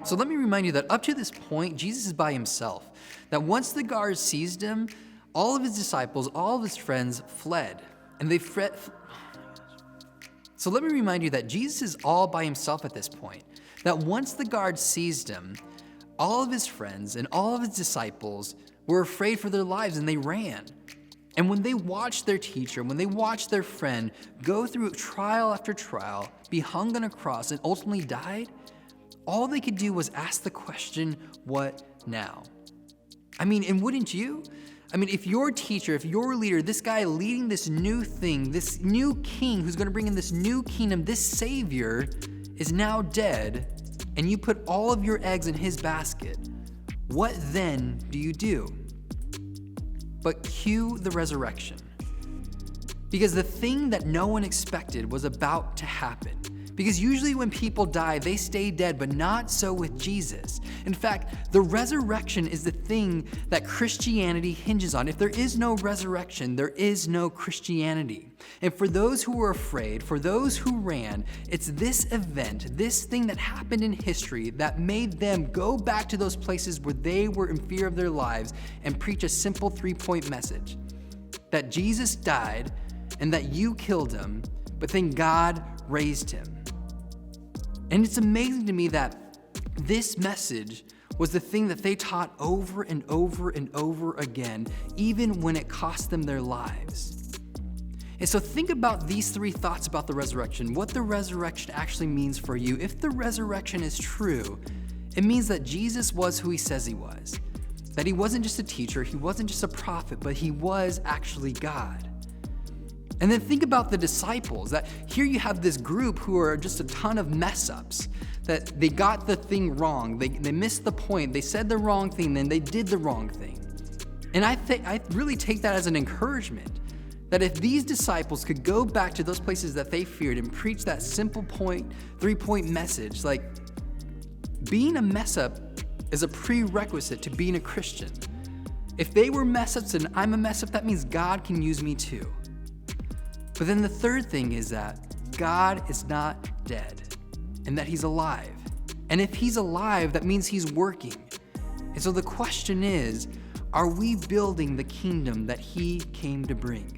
So let me remind you that up to this point, Jesus is by himself. That once the guards seized him, all of his disciples, all of his friends fled. And they fled. So let me remind you that Jesus is all by himself at this point. That once the guards seized him, all of his friends and all of his disciples were afraid for their lives and they ran. And when they watched their teacher, when they watched their friend go through trial after trial, be hung on a cross, and ultimately died, all they could do was ask the question, what now? And wouldn't you? If your teacher, if your leader, this guy leading this new thing, this new king who's going to bring in this new kingdom, this savior is now dead, and you put all of your eggs in his basket, what then do you do? But cue the resurrection. Because the thing that no one expected was about to happen. Because usually when people die, they stay dead, but not so with Jesus. In fact, the resurrection is the thing that Christianity hinges on. If there is no resurrection, there is no Christianity. And for those who were afraid, for those who ran, it's this event, this thing that happened in history that made them go back to those places where they were in fear of their lives and preach a simple 3-point message. That Jesus died and that you killed him, but then God raised him. And it's amazing to me that this message was the thing that they taught over and over and over again, even when it cost them their lives. And so think about these 3 thoughts about the resurrection, what the resurrection actually means for you. If the resurrection is true, it means that Jesus was who he says he was, that he wasn't just a teacher, he wasn't just a prophet, but he was actually God. And then think about the disciples, that here you have this group who are just a ton of mess ups, that they got the thing wrong, they missed the point, they said the wrong thing, then they did the wrong thing. And I really take that as an encouragement, that if these disciples could go back to those places that they feared and preach that simple 3-point message, like being a mess up is a prerequisite to being a Christian. If they were mess ups and I'm a mess up, that means God can use me too. But then the third thing is that God is not dead and that he's alive. And if he's alive, that means he's working. And so the question is, are we building the kingdom that he came to bring?